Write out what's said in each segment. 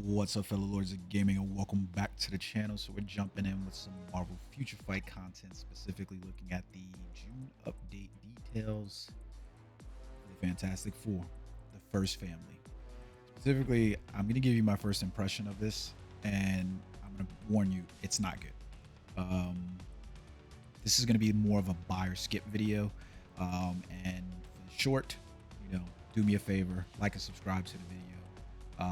What's up, fellow lords of gaming, and welcome back to the channel. So we're jumping in with some Marvel Future Fight content, specifically looking at the June update details for the Fantastic Four, the first family. Specifically, I'm going to give you my first impression of this, and I'm going to warn you, it's not good. This is going to be more of a buy or skip video, and for the short, do me a favor, like and subscribe to the video,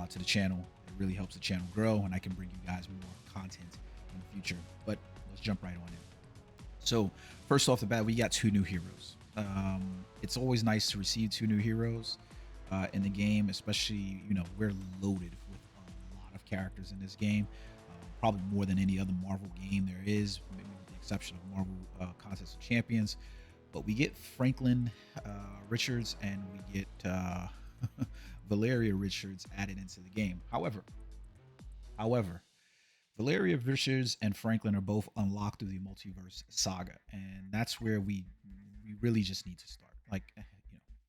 to the channel. Really helps the channel grow, and I can bring you guys more content in the future. But let's jump right on in. So first off the bat, we got two new heroes. It's always nice to receive two new heroes in the game, especially we're loaded with a lot of characters in this game, probably more than any other Marvel game there is, maybe with the exception of Marvel Contest of Champions. But we get Franklin Richards, and we get Valeria Richards added into the game. However, Valeria Richards and Franklin are both unlocked through the multiverse saga, and that's where we really just need to start. Like,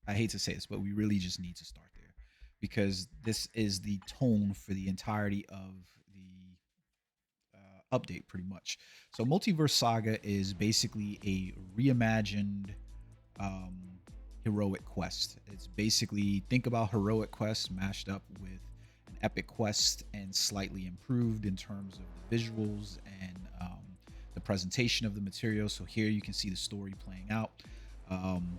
I hate to say this, but we really just need to start there, because this is the tone for the entirety of the update, pretty much. So, Multiverse Saga is basically a reimagined um, heroic quest. It's basically, think about heroic quest mashed up with an epic quest and slightly improved in terms of the visuals and the presentation of the material. So here you can see the story playing out, and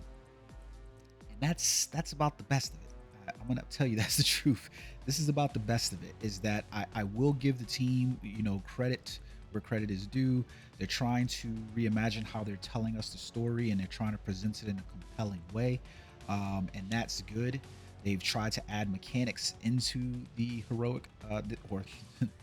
that's about the best of it. I'm gonna tell you that's the truth. This is about the best of it. Is that I will give the team credit where credit is due. They're trying to reimagine how they're telling us the story, and they're trying to present it in a compelling way, and that's good. They've tried to add mechanics into the heroic or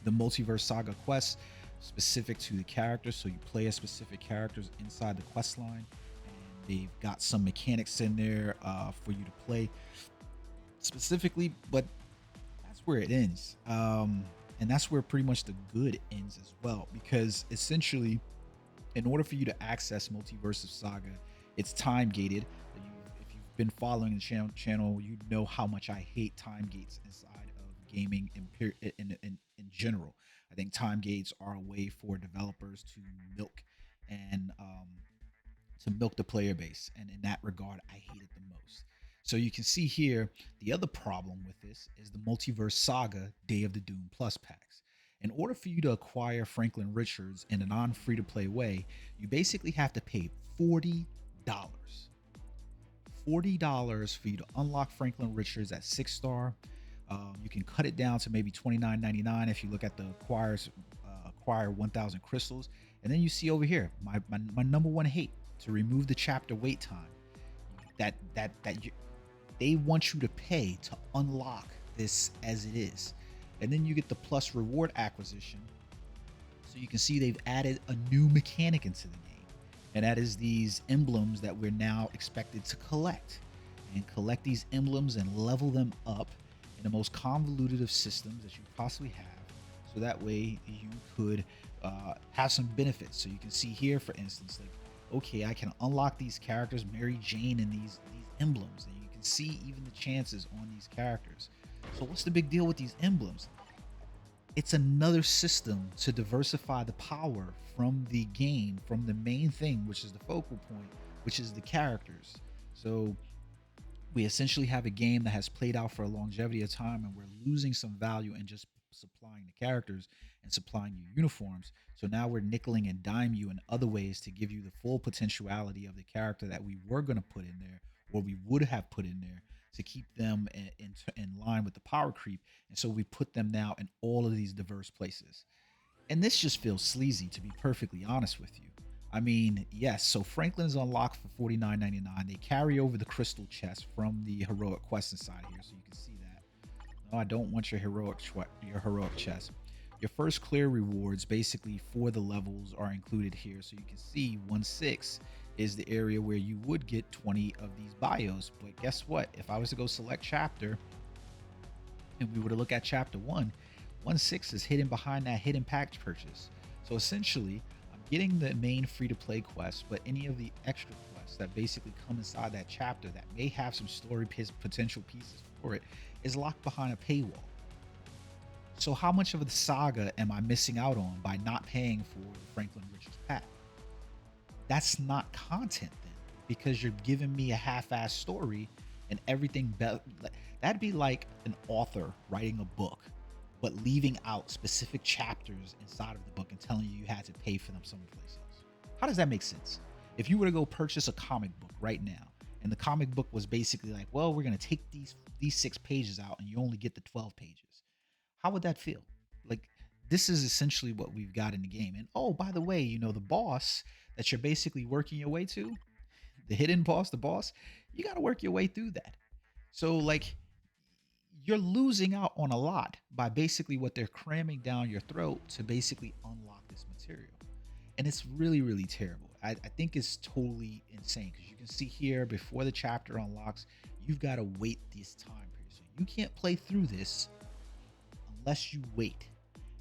the multiverse saga quest specific to the characters, so you play as specific characters inside the quest line, and they've got some mechanics in there for you to play specifically, but that's where it ends. And that's where pretty much the good ends as well, because essentially, in order for you to access Multiverse of Saga, it's time gated. If you've been following the channel, you know how much I hate time gates inside of gaming in general. I think time gates are a way for developers to milk and to milk the player base, and in that regard, I hate it the most. So you can see here, the other problem with this is the Multiverse Saga Day of the Doom Plus packs. In order for you to acquire Franklin Richards in a non-free-to-play way, you basically have to pay $40. $40 for you to unlock Franklin Richards at 6-star. You can cut it down to maybe $29.99 if you look at the acquire 1,000 crystals. And then you see over here, my number one hate, to remove the chapter wait time. They want you to pay to unlock this as it is. And then you get the plus reward acquisition. So you can see they've added a new mechanic into the game. And that is these emblems that we're now expected to collect. And collect these emblems and level them up in the most convoluted of systems that you possibly have. So that way you could have some benefits. So you can see here, for instance, like, okay, I can unlock these characters, Mary Jane, and these emblems. And you can see even the chances on these characters. So what's the big deal with these emblems? It's another system to diversify the power from the game, from the main thing, which is the focal point, which is the characters. So we essentially have a game that has played out for a longevity of time, and we're losing some value in just supplying the characters and supplying you uniforms. So now we're nickeling and dime you in other ways to give you the full potentiality of the character that we were going to put in there, or we would have put in there, to keep them in line with the power creep. And so we put them now in all of these diverse places. And this just feels sleazy, to be perfectly honest with you. I mean, yes, so Franklin is unlocked for $49.99. They carry over the crystal chest from the heroic quest inside here, so you can see that. No, I don't want your heroic chest. Your first clear rewards basically for the levels are included here. So you can see 1/6 is the area where you would get 20 of these bios. But guess what? If I was to go select chapter and we were to look at chapter 1/6 is hidden behind that hidden pack purchase. So essentially, I'm getting the main free-to-play quest, but any of the extra quests that basically come inside that chapter that may have some story potential pieces for it is locked behind a paywall. So how much of the saga am I missing out on by not paying for the Franklin Richards pack? That's not content then, because you're giving me a half-ass story and everything. That'd be like an author writing a book, but leaving out specific chapters inside of the book and telling you had to pay for them someplace else. How does that make sense? If you were to go purchase a comic book right now, and the comic book was basically like, well, we're gonna take these 6 pages out, and you only get the 12 pages. How would that feel? Like, this is essentially what we've got in the game. And oh, by the way, the boss that you're basically working your way to, the hidden boss, the boss, you got to work your way through that. So, like, you're losing out on a lot by basically what they're cramming down your throat to basically unlock this material. And it's really, really terrible. I think it's totally insane because you can see here before the chapter unlocks, you've got to wait this time period. So you can't play through this unless you wait.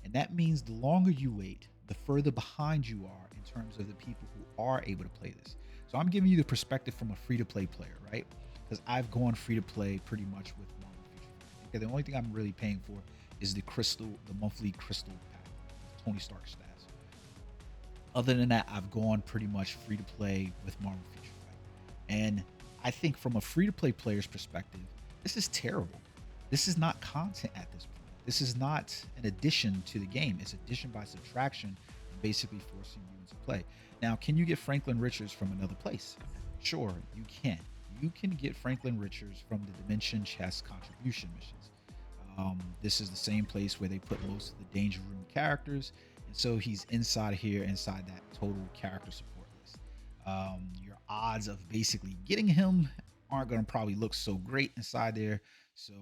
And that means the longer you wait, the further behind you are in terms of the people who are able to play this. So I'm giving you the perspective from a free-to-play player, right? Because I've gone free-to-play pretty much with Marvel Future. I think the only thing I'm really paying for is the monthly crystal pack, Tony Stark stats. Other than that, I've gone pretty much free-to-play with Marvel Future Fight. And I think from a free-to-play player's perspective, this is terrible. This is not content at this point. This is not an addition to the game. It's addition by subtraction, basically forcing you into play. Now, can you get Franklin Richards from another place? Sure, you can. You can get Franklin Richards from the Dimension Chess contribution missions. This is the same place where they put most of the Danger Room characters. And so he's inside here, inside that total character support list. Your odds of basically getting him aren't going to probably look so great inside there. So,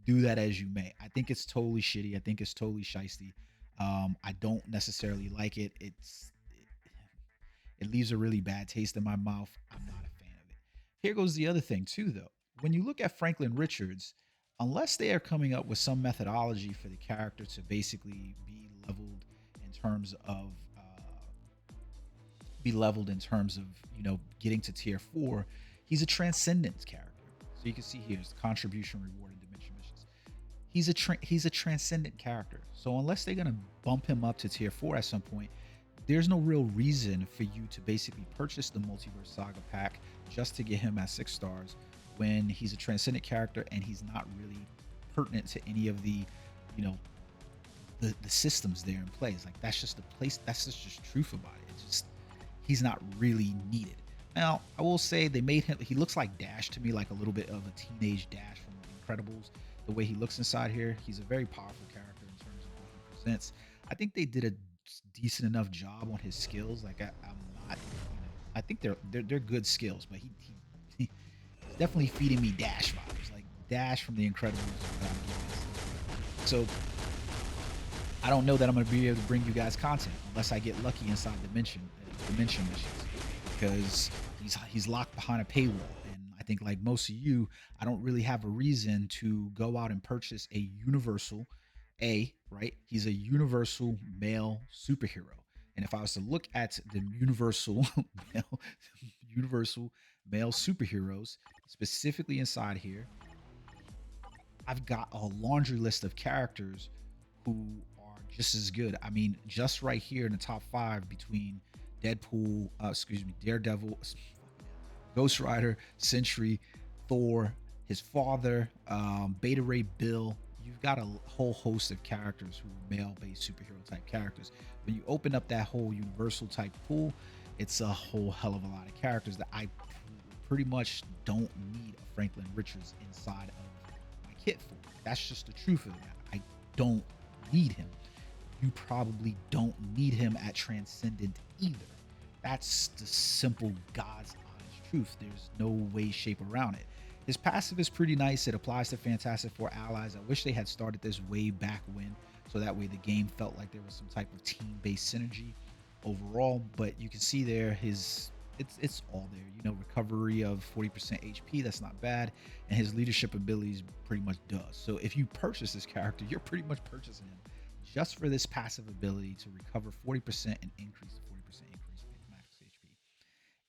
do that as you may. I think it's totally shitty. I think it's totally shisty. I don't necessarily like it. It leaves a really bad taste in my mouth. I'm not a fan of it. Here goes the other thing too, though. When you look at Franklin Richards, unless they are coming up with some methodology for the character to basically be leveled in terms of getting to tier 4, he's a transcendence character. So you can see here's the contribution reward and dimension missions. He's a transcendent character. So unless they're gonna bump him up to tier 4 at some point, there's no real reason for you to basically purchase the Multiverse Saga pack just to get him at 6 stars when he's a transcendent character and he's not really pertinent to any of the the systems there in place. Like, that's just the place. That's just truth about it. It's just, he's not really needed. Now, I will say they made him, he looks like Dash to me, like a little bit of a teenage Dash from The Incredibles. The way he looks inside here, he's a very powerful character in terms of what he presents. I think they did a decent enough job on his skills. Like, I'm not, I think they're good skills, but he's definitely feeding me Dash vibes, like Dash from The Incredibles. So I don't know that I'm going to be able to bring you guys content unless I get lucky inside dimension missions, because he's locked behind a paywall. And I think, like most of you, I don't really have a reason to go out and purchase a universal right? He's a universal male superhero. And if I was to look at the universal male superheroes specifically inside here, I've got a laundry list of characters who are just as good. I mean, just right here in the top 5 between Daredevil, Ghost Rider, Sentry, Thor, his father, Beta Ray Bill. You've got a whole host of characters who are male-based superhero type characters. When you open up that whole universal type pool, it's a whole hell of a lot of characters that I pretty much don't need a Franklin Richards inside of my kit for. That's just the truth of the matter. I don't need him. You probably don't need him at Transcendent either. That's the simple God's honest truth. There's no way, shape around it. His passive is pretty nice. It applies to Fantastic Four allies. I wish they had started this way back when, so that way the game felt like there was some type of team-based synergy overall. But you can see there it's all there. Recovery of 40% HP, that's not bad, and his leadership abilities pretty much does. So if you purchase this character, you're pretty much purchasing him just for this passive ability to recover 40% and increase the 40% increase in max HP.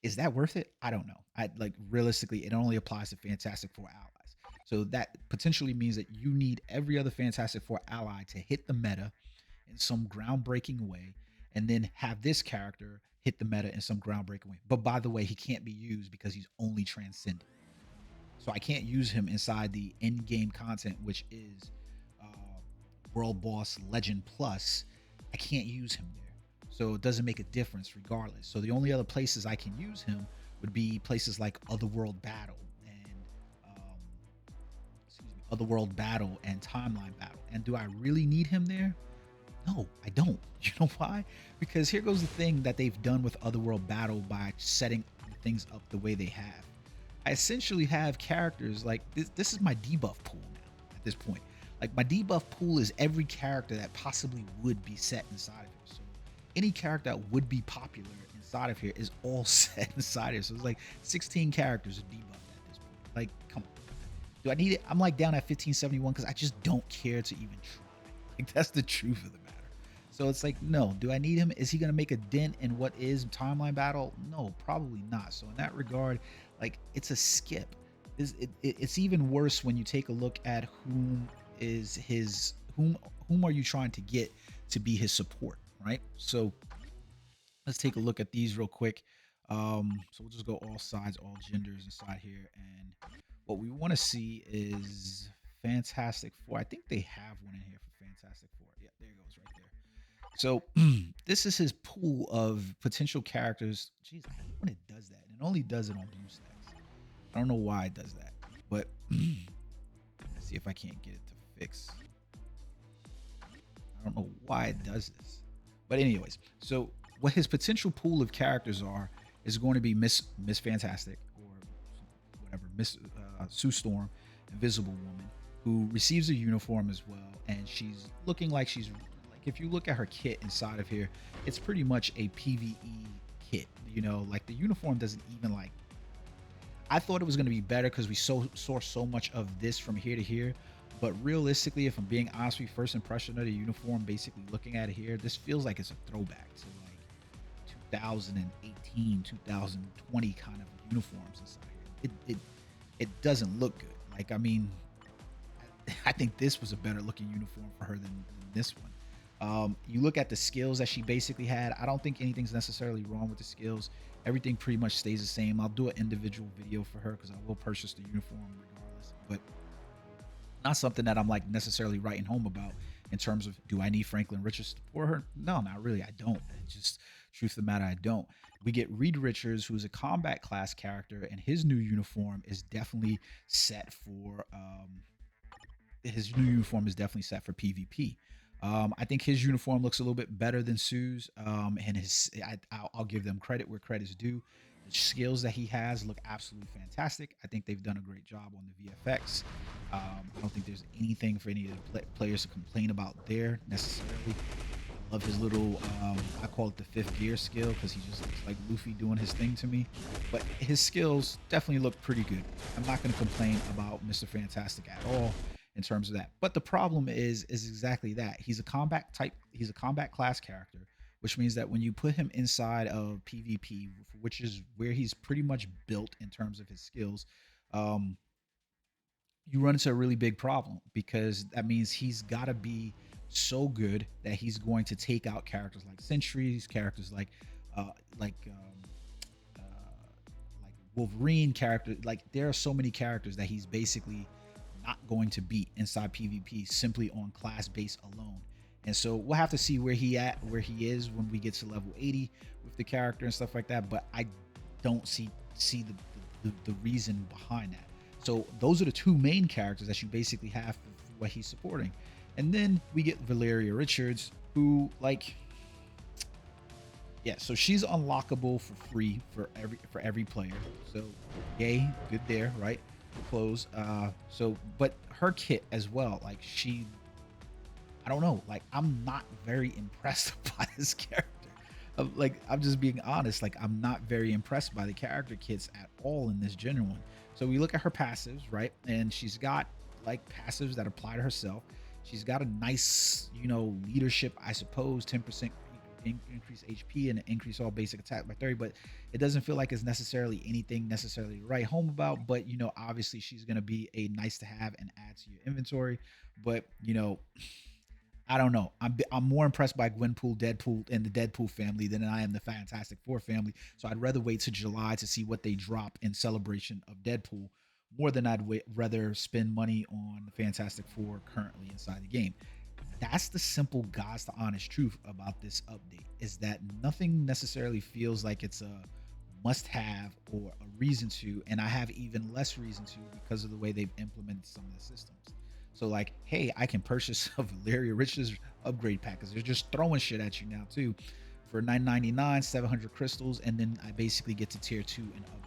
Is that worth it? I don't know. Realistically, it only applies to Fantastic Four allies. So that potentially means that you need every other Fantastic Four ally to hit the meta in some groundbreaking way, and then have this character hit the meta in some groundbreaking way. But by the way, he can't be used because he's only transcendent. So I can't use him inside the end game content, which is uh, World Boss Legend Plus. I can't use him there. So it doesn't make a difference regardless. So the only other places I can use him would be places like Otherworld Battle and Otherworld Battle and Timeline Battle. And do I really need him there? No, I don't. You know why? Because here goes the thing that they've done with Otherworld Battle by setting things up the way they have. I essentially have characters like this. This is my debuff pool now at this point. Like my debuff pool is every character that possibly would be set inside of here. So any character that would be popular inside of here is all set inside here. So it's like 16 characters are debuffed at this point. Like, come on. Do I need it? I'm like down at 1571 because I just don't care to even try. Like that's the truth of the matter. So it's like, no, do I need him? Is he going to make a dent in what is timeline battle? No, probably not. So in that regard, like it's a skip. It's even worse when you take a look at whom are you trying to get to be his support, right? So let's take a look at these real quick. So we'll just go all sides, all genders inside here, and what we want to see is Fantastic Four. I think they have one in here for Fantastic Four. Yeah, there it goes right there. So this is his pool of potential characters. Jeez, I hate when it does that. It only does it on BlueStacks. I don't know why it does that, but let's see if I can't get it to fix. I don't know why it does this, but anyways, so what his potential pool of characters are is going to be Miss Fantastic or whatever, Miss Sue Storm, Invisible Woman, who receives a uniform as well, and she's looking like she's like, if you look at her kit inside of here, it's pretty much a PvE kit. You know, like the uniform doesn't even like. I thought it was going to be better because we saw so much of this from here to here. But realistically, if I'm being honest with you, first impression of the uniform, basically looking at it here, this feels like it's a throwback to like 2018, 2020 kind of uniforms inside here. It doesn't look good. Like, I mean, I think this was a better looking uniform for her than this one. You look at the skills that she basically had. I don't think anything's necessarily wrong with the skills. Everything pretty much stays the same. I'll do an individual video for her because I will purchase the uniform regardless, but not something that I'm like necessarily writing home about in terms of, do I need Franklin Richards for her? No, not really. I don't. Just truth of the matter, I don't. We get Reed Richards, who's a combat class character, and his new uniform is definitely set for PvP. I think his uniform looks a little bit better than Sue's, and I'll give them credit where credit's due. The skills that he has look absolutely fantastic. I think they've done a great job on the VFX. I don't think there's anything for any of the players to complain about there necessarily. I love his little, I call it the fifth gear skill because he just looks like Luffy doing his thing to me. But his skills definitely look pretty good. I'm not going to complain about Mr. Fantastic at all in terms of that. But the problem is exactly that. He's a combat class character, which means that when you put him inside of PvP, which is where he's pretty much built in terms of his skills, you run into a really big problem because that means he's got to be so good that he's going to take out characters like Sentries, characters like Wolverine character. Like there are so many characters that he's basically not going to beat inside PvP simply on class base alone. And so we'll have to see where he is when we get to level 80 with the character and stuff like that. But I don't see the reason behind that. So those are the two main characters that you basically have for what he's supporting. And then we get Valeria Richards, who so she's unlockable for free for every player. So yay, good there, right? Close. But her kit as well, like I don't know, like I'm not very impressed by this character. I'm just being honest, like I'm not very impressed by the character kits at all in this general one. So we look at her passives, right? And she's got like passives that apply to herself. She's got a nice, leadership, I suppose, 10% increase HP and increase all basic attack by 30, but it doesn't feel like it's necessarily anything necessarily to write home about. But obviously she's going to be a nice to have and add to your inventory. But I don't know. I'm more impressed by Gwenpool, Deadpool, and the Deadpool family than I am the Fantastic Four family. So I'd rather wait to July to see what they drop in celebration of Deadpool more than rather spend money on the Fantastic Four currently inside the game. That's the simple, God's the honest truth about this update, is that nothing necessarily feels like it's a must-have or a reason to, and I have even less reason to because of the way they've implemented some of the systems. So like, hey, I can purchase a Valeria Rich's upgrade pack because they're just throwing shit at you now too for $9.99, 700 crystals, and then I basically get to tier 2 and upgrade.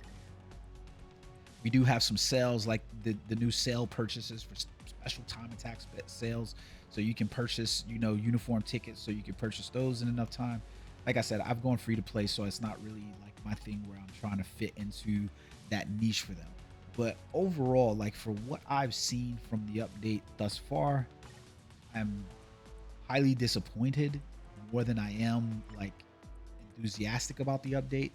We do have some sales, like the new sale purchases for special time attack sales, so you can purchase uniform tickets, so you can purchase those in enough time. Like I said, I've gone free to play, so it's not really like my thing where I'm trying to fit into that niche for them. But overall, like for what I've seen from the update thus far, I'm highly disappointed more than I am like enthusiastic about the update,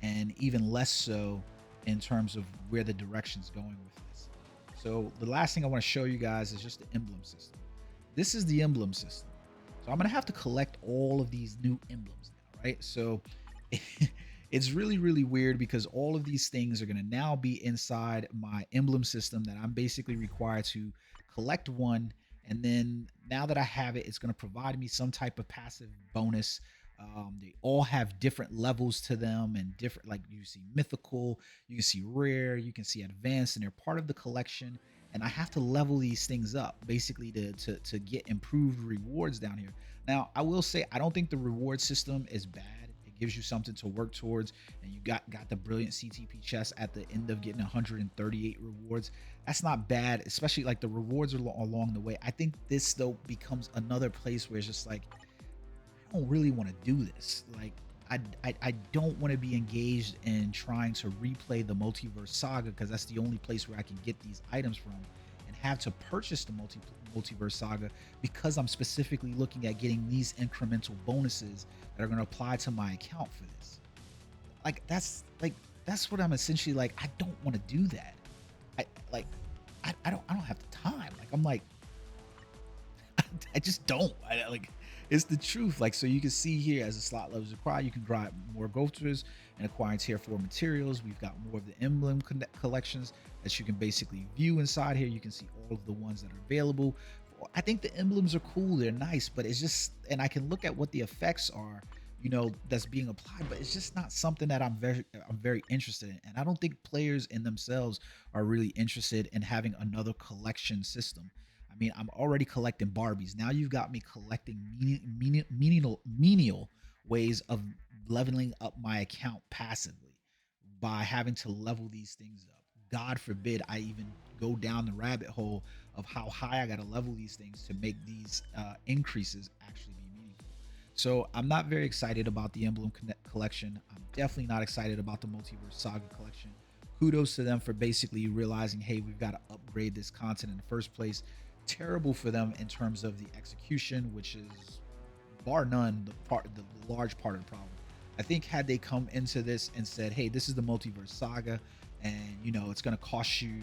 and even less so in terms of where the direction's going with this. So the last thing I want to show you guys is just the emblem system. This is the emblem system. So I'm gonna have to collect all of these new emblems now, right? So it's really, really weird because all of these things are gonna now be inside my emblem system that I'm basically required to collect one. And then now that I have it, it's gonna provide me some type of passive bonus. They all have different levels to them and different, like you see mythical, you can see rare, you can see advanced, and they're part of the collection. And I have to level these things up basically to get improved rewards down here. Now, I will say I don't think the reward system is bad. It gives you something to work towards, and you got the brilliant CTP chest at the end of getting 138 rewards. That's not bad, especially like the rewards are along the way. I think this though becomes another place where it's just like, I don't really want to do this. Like I don't want to be engaged in trying to replay the multiverse saga, because that's the only place where I can get these items from, and have to purchase the multiverse saga because I'm specifically looking at getting these incremental bonuses that are going to apply to my account for this. That's what I'm essentially like. I don't want to do that. I don't have the time. Like I'm like I just don't. It's the truth. Like, so you can see here, as the slot levels require, you can grab more ghosts and acquire tier 4 materials. We've got more of the emblem collections that you can basically view inside here. You can see all of the ones that are available. I think the emblems are cool. They're nice, but it's just, and I can look at what the effects are, that's being applied, but it's just not something that I'm very interested in. And I don't think players in themselves are really interested in having another collection system. I mean, I'm already collecting Barbies. Now you've got me collecting menial ways of leveling up my account passively by having to level these things up. God forbid I even go down the rabbit hole of how high I got to level these things to make these increases actually be meaningful. So I'm not very excited about the emblem collection. I'm definitely not excited about the multiverse saga collection. Kudos to them for basically realizing, hey, we've got to upgrade this content in the first place. Terrible for them in terms of the execution, which is bar none the large part of the problem. I think had they come into this and said, hey, this is the multiverse saga, and it's going to cost you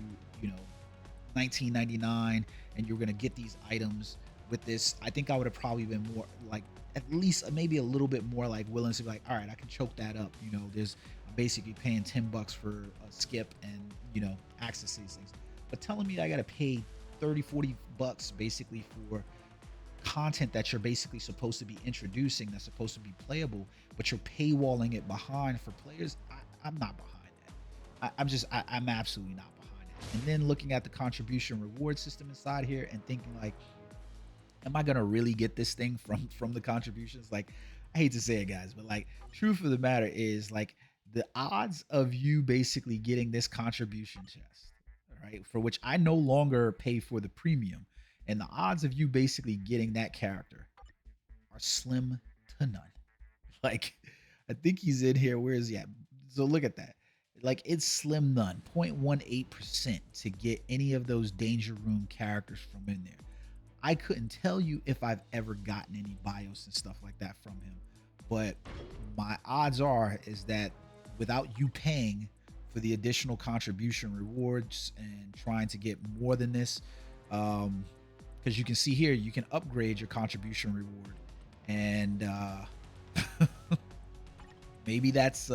$19.99 and you're going to get these items with this, I think I would have probably been more like, at least maybe a little bit more like willing to be like, all right, I can choke that up. I'm basically paying $10 for a skip and access to these things. But telling me I got to pay 30-40 bucks basically for content that you're basically supposed to be introducing, that's supposed to be playable, but you're paywalling it behind for players, I'm not behind that. I'm absolutely not behind it. And then looking at the contribution reward system inside here and thinking like, am I gonna really get this thing from the contributions? Like, I hate to say it, guys, but like, truth of the matter is, like, the odds of you basically getting this contribution chest, right, for which I no longer pay for the premium, and the odds of you basically getting that character are slim to none. Like, I think he's in here. Where is he at? So look at that. Like, it's slim none, 0.18% to get any of those danger room characters from in there. I couldn't tell you if I've ever gotten any bios and stuff like that from him, but my odds are is that without you paying for the additional contribution rewards and trying to get more than this, because you can see here you can upgrade your contribution reward, and maybe that's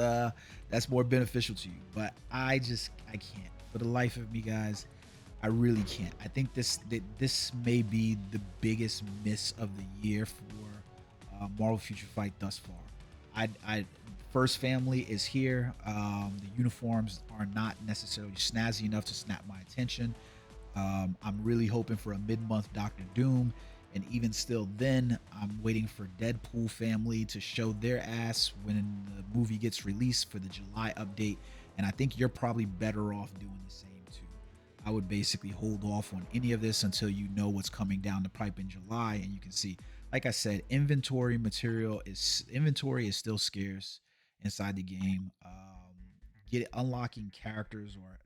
more beneficial to you. But I can't, for the life of me, guys. I really can't. I think this may be the biggest miss of the year for Marvel Future Fight thus far. I First Family is here. The uniforms are not necessarily snazzy enough to snap my attention. I'm really hoping for a mid-month Doctor Doom, and even still then, I'm waiting for Deadpool family to show their ass when the movie gets released for the July update. And I think you're probably better off doing the same too. I would basically hold off on any of this until you know what's coming down the pipe in July, and you can see, like I said, inventory is still scarce inside the game. Unlocking characters, or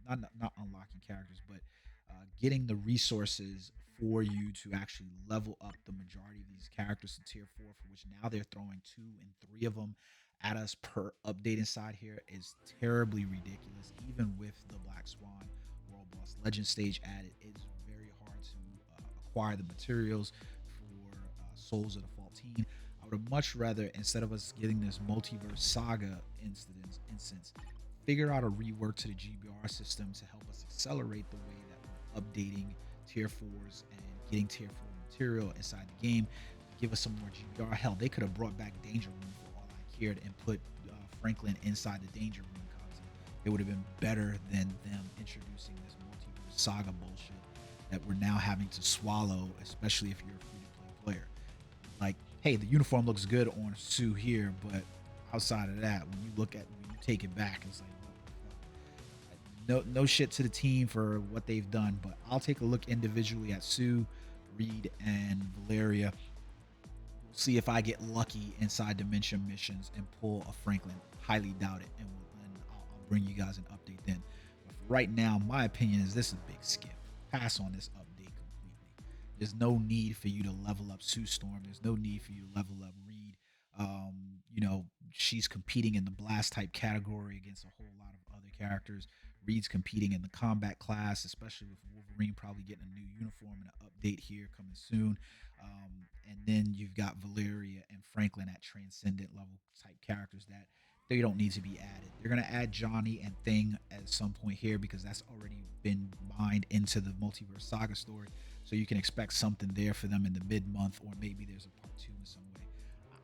not unlocking characters, but getting the resources for you to actually level up the majority of these characters to tier 4, for which now they're throwing 2 and 3 of them at us per update inside here, is terribly ridiculous. Even with the Black Swan World Boss Legend stage added, it's very hard to acquire the materials for Souls of the 14. I would have much rather, instead of us getting this multiverse saga instance, figure out a rework to the GBR system to help us accelerate the way that we're updating tier 4s and getting tier 4 material inside the game. Give us some more GBR. Hell, they could have brought back Danger Room for all I cared and put Franklin inside the Danger Room concept. It would have been better than them introducing this multiverse saga bullshit that we're now having to swallow, especially if you're a free-to-play player. Like, hey, the uniform looks good on Sue here, but outside of that, when you take it back, it's like, no shit to the team for what they've done. But I'll take a look individually at Sue, Reed, and Valeria. See if I get lucky inside Dimension missions and pull a Franklin. Highly doubt it, and I'll bring you guys an update then. But for right now, my opinion is this is a big skip. Pass on this update completely. There's no need for you to level up Sue Storm. There's no need for you to level up Reed. She's competing in the blast type category against a whole lot of other characters. Reed's competing in the combat class, especially with Wolverine probably getting a new uniform and an update here coming soon. And then you've got Valeria and Franklin at transcendent level type characters that they don't need to be added. They're going to add Johnny and Thing at some point here because that's already been mined into the Multiverse Saga story. So you can expect something there for them in the mid-month, or maybe there's a part 2 in some way.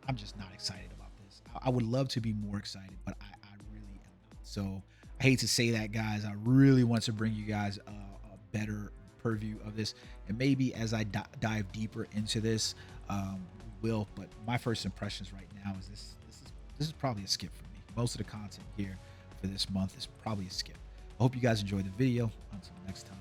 I'm just not excited about this. I would love to be more excited, but I really am not. So I hate to say that, guys. I really want to bring you guys a better purview of this, and maybe as I dive deeper into this, we will. But my first impressions right now is this is probably a skip for me. Most of the content here for this month is probably a skip. I hope you guys enjoyed the video. Until next time.